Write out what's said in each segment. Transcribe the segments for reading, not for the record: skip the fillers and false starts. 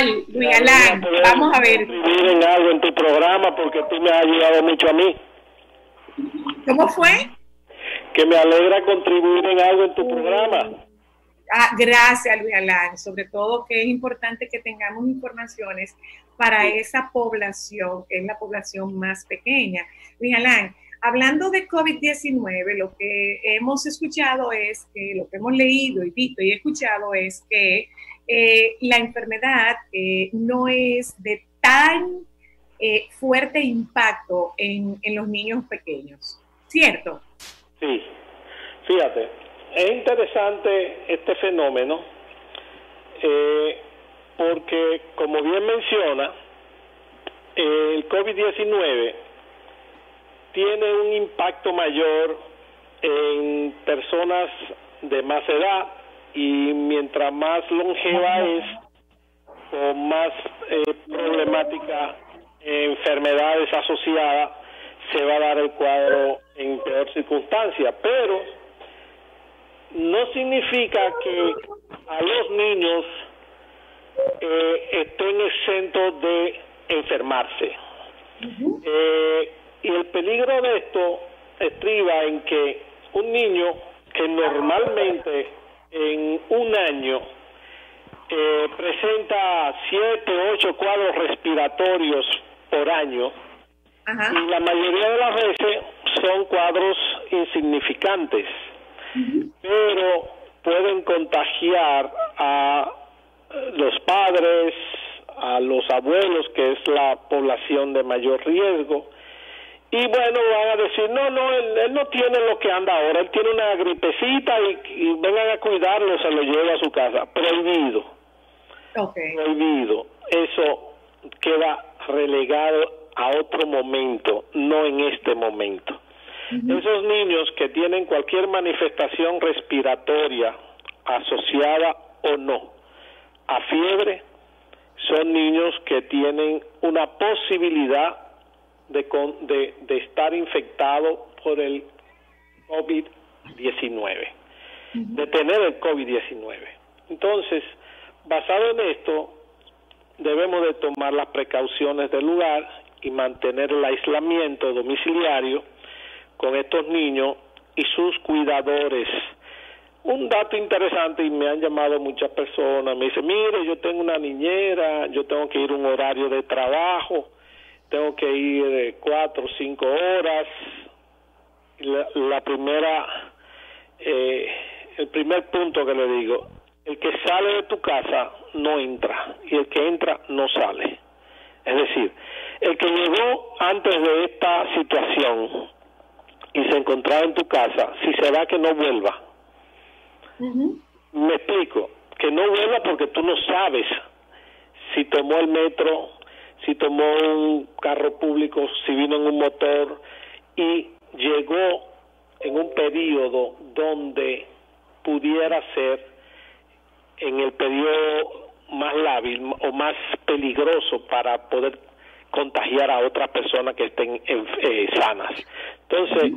Luis Alán, vamos a ver. Contribuir en algo en tu programa porque tú me has ayudado mucho a mí. ¿Cómo fue? Que me alegra contribuir en algo en tu programa. Gracias, Luis Alán. Sobre todo que es importante que tengamos informaciones para esa población, que es la población más pequeña. Luis Alán, hablando de COVID-19, lo que hemos escuchado es que, lo que hemos leído y visto y escuchado es que la enfermedad no es de tan fuerte impacto en los niños pequeños, ¿cierto? Sí, fíjate, es interesante este fenómeno porque, como bien menciona, el COVID-19 tiene un impacto mayor en personas de más edad y mientras más longeva es o más problemática enfermedades asociadas se va a dar el cuadro en peor circunstancia, pero no significa que a los niños estén exentos de enfermarse. Y el peligro de esto estriba en que un niño que normalmente en un año presenta 7, 8 cuadros respiratorios por año, y la mayoría de las veces son cuadros insignificantes, pero pueden contagiar a los padres, a los abuelos, que es la población de mayor riesgo, y bueno, van a decir, no, él no tiene lo que anda ahora, él tiene una gripecita y vengan a cuidarlo, se lo lleva a su casa. Prohibido. Prohibido. Eso queda relegado a otro momento, no en este momento. Esos niños que tienen cualquier manifestación respiratoria asociada o no a fiebre, son niños que tienen una posibilidad de estar infectado por el COVID-19, de tener el COVID-19. Entonces, basado en esto, debemos de tomar las precauciones del lugar y mantener el aislamiento domiciliario con estos niños y sus cuidadores. Un dato interesante, y me han llamado muchas personas, me dicen, mire, yo tengo una niñera, yo tengo que ir a un horario de trabajo, tengo que ir 4 o 5 horas. La primera, el primer punto que le digo, el que sale de tu casa no entra, y el que entra no sale. Es decir, el que llegó antes de esta situación y se encontraba en tu casa, si se va, que no vuelva. Me explico, que no vuelva porque tú no sabes si tomó el metro, si tomó un carro público, si vino en un motor y llegó en un periodo donde pudiera ser en el periodo más lábil o más peligroso para poder contagiar a otras personas que estén sanas. Entonces,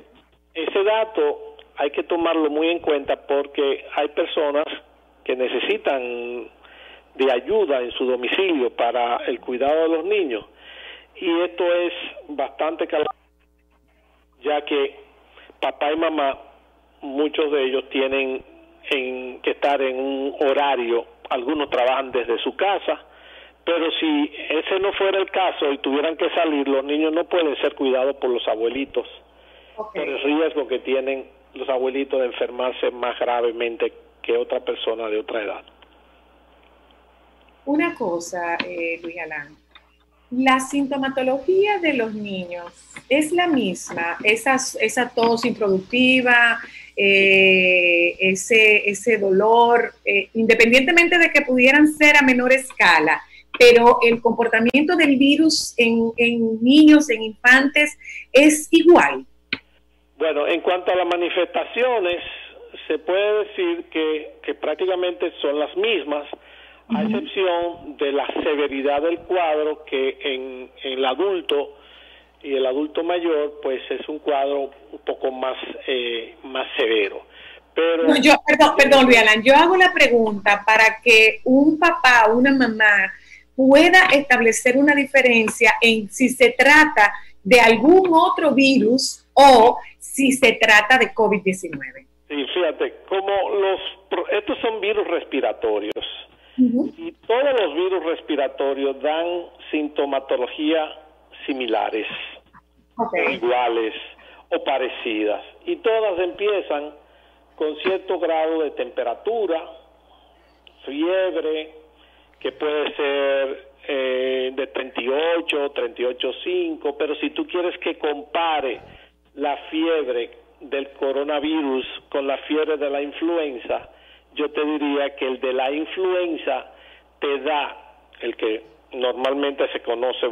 ese dato hay que tomarlo muy en cuenta porque hay personas que necesitan de ayuda en su domicilio para el cuidado de los niños, y esto es bastante calado, ya que papá y mamá, muchos de ellos tienen que estar en un horario, algunos trabajan desde su casa, pero si ese no fuera el caso y tuvieran que salir, los niños no pueden ser cuidados por los abuelitos, por el riesgo que tienen los abuelitos de enfermarse más gravemente que otra persona de otra edad. Una cosa, Luis Alán, la sintomatología de los niños es la misma, esa tos improductiva, ese dolor, independientemente de que pudieran ser a menor escala, pero el comportamiento del virus en niños, en infantes, es igual. Bueno, en cuanto a las manifestaciones, se puede decir que prácticamente son las mismas, a excepción de la severidad del cuadro, que en el adulto y el adulto mayor, pues es un cuadro un poco más severo. Pero no, perdón, Luis Alán, yo hago la pregunta para que un papá o una mamá pueda establecer una diferencia en si se trata de algún otro virus o si se trata de COVID-19. Sí, fíjate, estos son virus respiratorios. Y todos los virus respiratorios dan sintomatología similares, o iguales o parecidas. Y todas empiezan con cierto grado de temperatura, fiebre, que puede ser de 38, 38.5, pero si tú quieres que compare la fiebre del coronavirus con la fiebre de la influenza, yo te diría que el de la influenza te da el que normalmente se conoce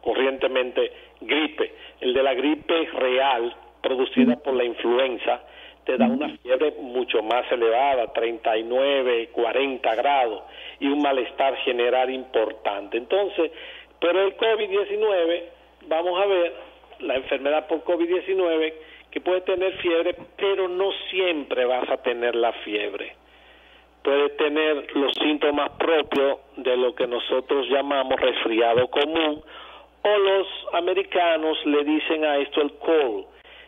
corrientemente gripe. El de la gripe real producida por la influenza te da una fiebre mucho más elevada, 39, 40 grados, y un malestar general importante. Entonces, pero el COVID-19, vamos a ver, la enfermedad por COVID-19, que puede tener fiebre, pero no siempre vas a tener la fiebre. Puede tener los síntomas propios de lo que nosotros llamamos resfriado común, o los americanos le dicen a esto el cold.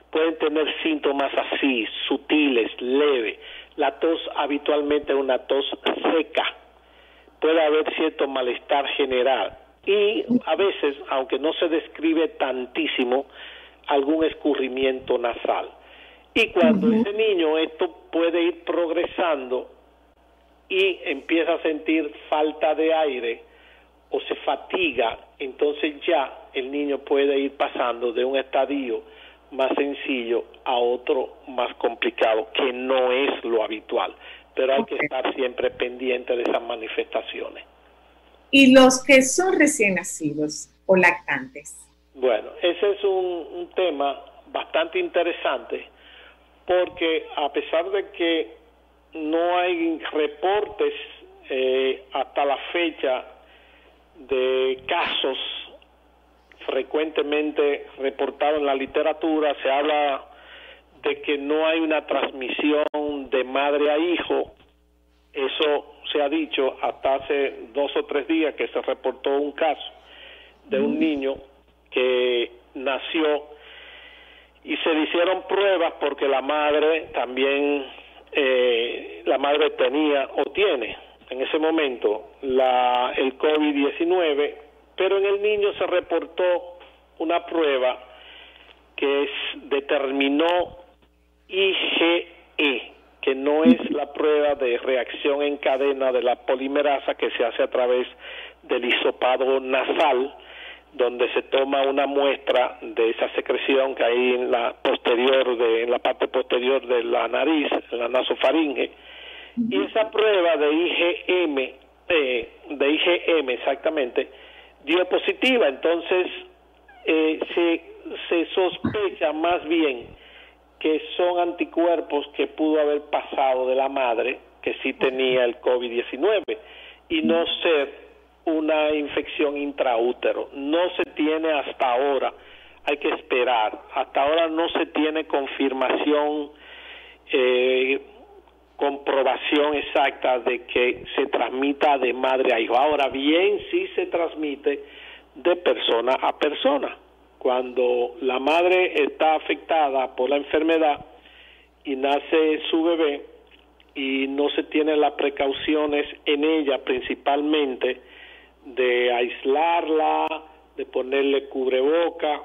Pueden tener síntomas así, sutiles, leves. La tos habitualmente es una tos seca. Puede haber cierto malestar general. Y a veces, aunque no se describe tantísimo, algún escurrimiento nasal. Y cuando ese niño, esto puede ir progresando y empieza a sentir falta de aire o se fatiga, entonces ya el niño puede ir pasando de un estadio más sencillo a otro más complicado, que no es lo habitual, pero hay que estar siempre pendiente de esas manifestaciones. ¿Y los que son recién nacidos o lactantes? Bueno, ese es un tema bastante interesante, porque a pesar de que no hay reportes hasta la fecha de casos frecuentemente reportados en la literatura, se habla de que no hay una transmisión de madre a hijo. Eso se ha dicho hasta hace 2 o 3 días que se reportó un caso de un niño que nació y se le hicieron pruebas porque la madre también la madre tenía o tiene en ese momento el COVID-19, pero en el niño se reportó una prueba que determinó IgE, que no es la prueba de reacción en cadena de la polimerasa que se hace a través del hisopado nasal, donde se toma una muestra de esa secreción que hay en la parte posterior de la nariz, en la nasofaringe, y esa prueba de IgM exactamente dio positiva. Entonces se sospecha más bien que son anticuerpos que pudo haber pasado de la madre que sí tenía el COVID-19 y no ser una infección intraútero. No se tiene hasta ahora, hay que esperar. Hasta ahora no se tiene confirmación, comprobación exacta de que se transmita de madre a hijo. Ahora bien, sí se transmite de persona a persona. Cuando la madre está afectada por la enfermedad y nace su bebé y no se tienen las precauciones en ella, principalmente de aislarla, de ponerle cubreboca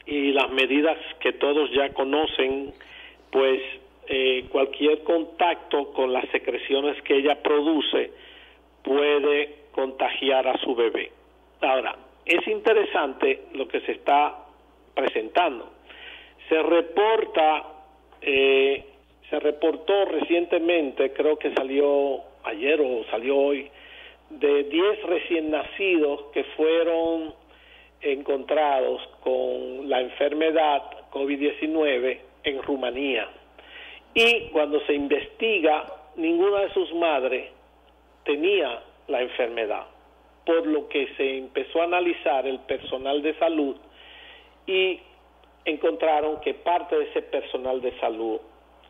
y las medidas que todos ya conocen, pues cualquier contacto con las secreciones que ella produce puede contagiar a su bebé. Ahora, es interesante lo que se está presentando. Se reportó recientemente, creo que salió ayer o salió hoy, de 10 recién nacidos que fueron encontrados con la enfermedad COVID-19 en Rumanía. Y cuando se investiga, ninguna de sus madres tenía la enfermedad, por lo que se empezó a analizar el personal de salud y encontraron que parte de ese personal de salud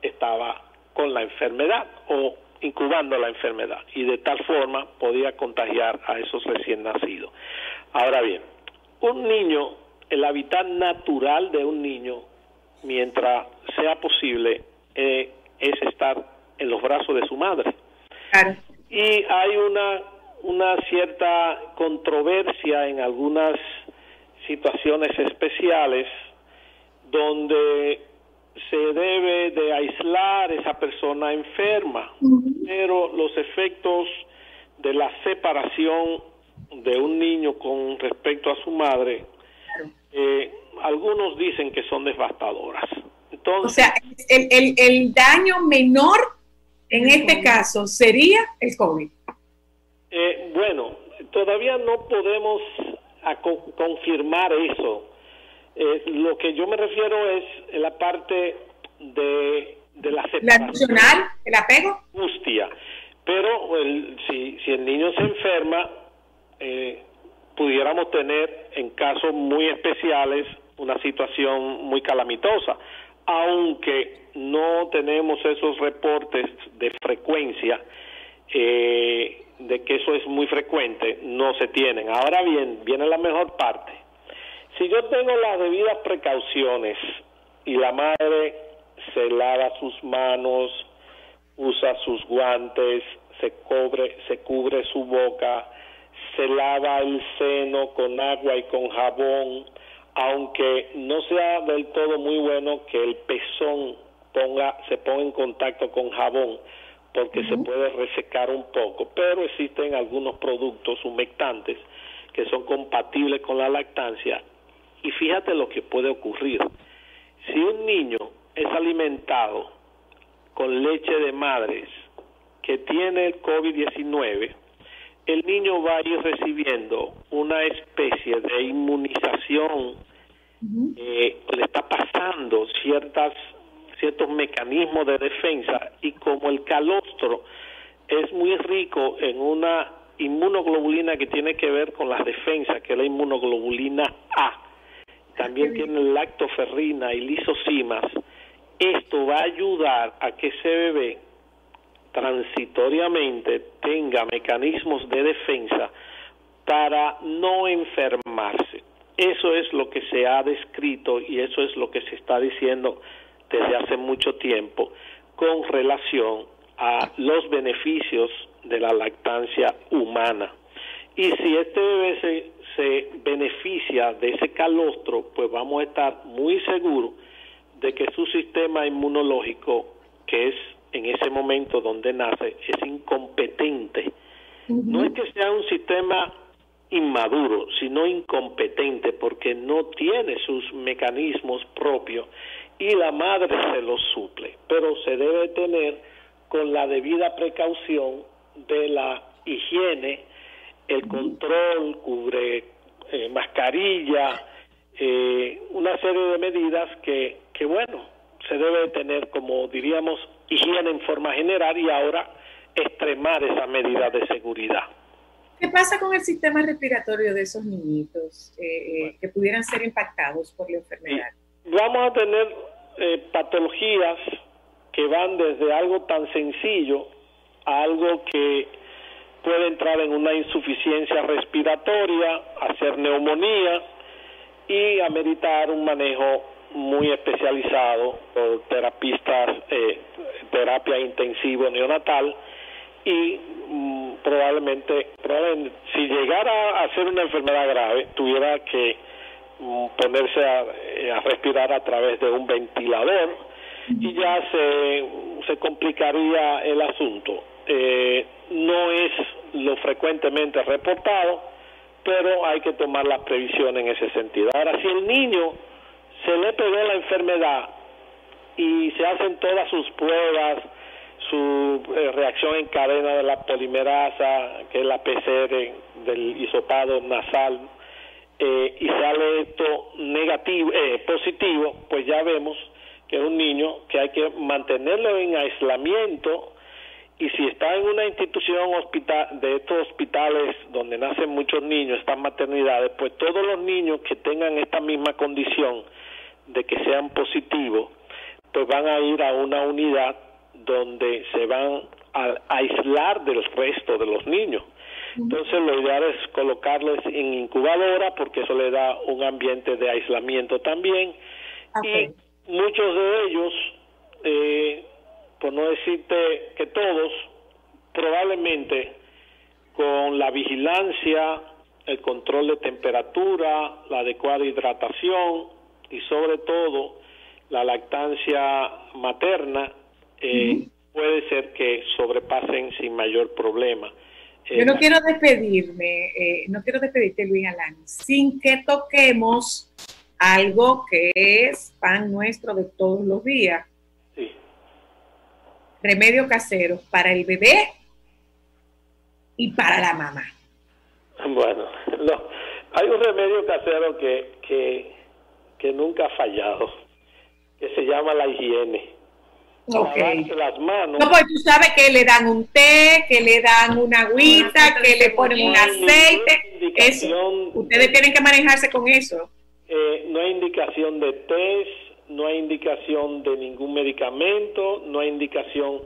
estaba con la enfermedad o incubando la enfermedad y de tal forma podía contagiar a esos recién nacidos. Ahora bien, un niño, el hábitat natural de un niño, mientras sea posible, es estar en los brazos de su madre. Claro. Y hay una cierta controversia en algunas situaciones especiales donde se debe de aislar esa persona enferma, pero los efectos de la separación de un niño con respecto a su madre, algunos dicen que son devastadoras. Entonces, o sea, el daño menor en este caso sería el COVID. Bueno, todavía no podemos confirmar eso. Lo que yo me refiero es la parte de la separación. La emocional, el apego. Angustia. Pero si el niño se enferma, pudiéramos tener en casos muy especiales una situación muy calamitosa, aunque no tenemos esos reportes de frecuencia, de que eso es muy frecuente, no se tienen. Ahora bien, viene la mejor parte. Si yo tengo las debidas precauciones y la madre se lava sus manos, usa sus guantes, se cubre su boca, se lava el seno con agua y con jabón, aunque no sea del todo muy bueno que el pezón se ponga en contacto con jabón, porque se puede resecar un poco, pero existen algunos productos humectantes que son compatibles con la lactancia. Y fíjate lo que puede ocurrir. Si un niño es alimentado con leche de madres que tiene el COVID-19, el niño va a ir recibiendo una especie de inmunización, le está pasando ciertos mecanismos de defensa, y como el calostro es muy rico en una inmunoglobulina que tiene que ver con las defensas, que es la inmunoglobulina A, también tiene lactoferrina y lisocimas, esto va a ayudar a que ese bebé transitoriamente tenga mecanismos de defensa para no enfermarse. Eso es lo que se ha descrito y eso es lo que se está diciendo desde hace mucho tiempo con relación a los beneficios de la lactancia humana. Y si este bebé se beneficia de ese calostro, pues vamos a estar muy seguros de que su sistema inmunológico, que es en ese momento donde nace, es incompetente. No es que sea un sistema inmaduro, sino incompetente, porque no tiene sus mecanismos propios y la madre se los suple, pero se debe tener con la debida precaución de la higiene, el control, mascarilla, una serie de medidas que bueno, se debe tener, como diríamos, higiene en forma general, y ahora extremar esas medidas de seguridad. ¿Qué pasa con el sistema respiratorio de esos niñitos que pudieran ser impactados por la enfermedad? Vamos a tener patologías que van desde algo tan sencillo a algo que puede entrar en una insuficiencia respiratoria, hacer neumonía y ameritar un manejo muy especializado por terapistas, terapia intensivo neonatal, y probablemente si llegara a ser una enfermedad grave tuviera que ponerse a respirar a través de un ventilador, y ya se complicaría el asunto. No es lo frecuentemente reportado, pero hay que tomar las previsiones en ese sentido. Ahora, si el niño se le pegó la enfermedad y se hacen todas sus pruebas, su reacción en cadena de la polimerasa, que es la PCR del hisopado nasal, y sale esto negativo, positivo, pues ya vemos que es un niño que hay que mantenerlo en aislamiento, y si está en una institución de estos hospitales donde nacen muchos niños, estas maternidades, pues todos los niños que tengan esta misma condición de que sean positivos, pues van a ir a una unidad donde se van a aislar del resto de los niños. Entonces lo ideal es colocarles en incubadora porque eso le da un ambiente de aislamiento también. Okay. Y muchos de ellos, por no decirte que todos, probablemente con la vigilancia, el control de temperatura, la adecuada hidratación y sobre todo la lactancia materna, puede ser que sobrepasen sin mayor problema. Yo no quiero despedirme, no quiero despedirte, Luis Alan, sin que toquemos algo que es pan nuestro de todos los días. Sí. Remedio casero para el bebé y para la mamá. Bueno, no, hay un remedio casero que nunca ha fallado, que se llama la higiene. Okay. Las manos. No, pues tú sabes que le dan un té, que le dan una agüita, que le ponen un aceite. Eso. Ustedes tienen que manejarse con eso. No hay indicación de test, no hay indicación de ningún medicamento, no hay indicación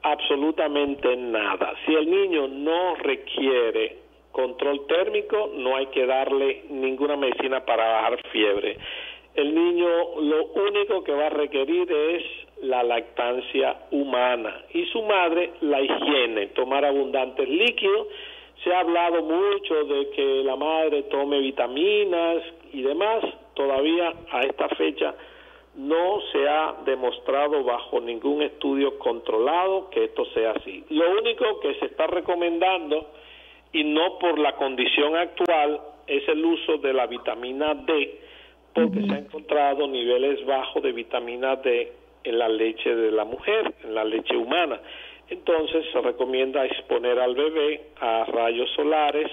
absolutamente nada. Si el niño no requiere control térmico, no hay que darle ninguna medicina para bajar fiebre. El niño lo único que va a requerir es la lactancia humana y su madre la higiene, tomar abundantes líquidos. Se ha hablado mucho de que la madre tome vitaminas y demás. Todavía a esta fecha no se ha demostrado bajo ningún estudio controlado que esto sea así. Lo único que se está recomendando, y no por la condición actual, es el uso de la vitamina D, porque se han encontrado niveles bajos de vitamina D en la leche de la mujer, en la leche humana. Entonces se recomienda exponer al bebé a rayos solares,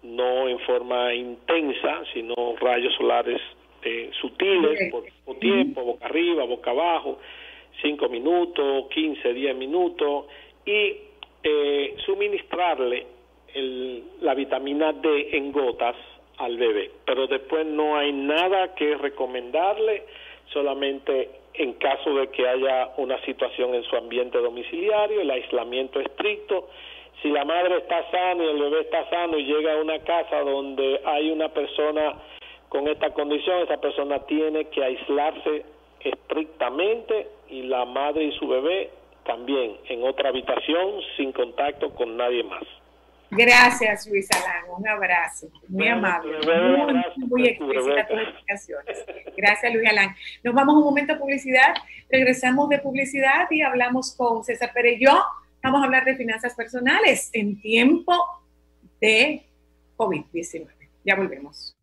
no en forma intensa, sino rayos solares sutiles, por poco tiempo, boca arriba, boca abajo, 5 minutos, 15, 10 minutos, y suministrarle la vitamina D en gotas al bebé, pero después no hay nada que recomendarle, solamente en caso de que haya una situación en su ambiente domiciliario, el aislamiento estricto. Si la madre está sana y el bebé está sano y llega a una casa donde hay una persona con esta condición, esa persona tiene que aislarse estrictamente, y la madre y su bebé también en otra habitación sin contacto con nadie más. Gracias, Luis Alan, un abrazo, muy amable, muy explícita tus explicaciones. Gracias, Luis Alan. Nos vamos un momento a publicidad, regresamos de publicidad y hablamos con César Perelló. Vamos a hablar de finanzas personales en tiempo de COVID-19. Ya volvemos.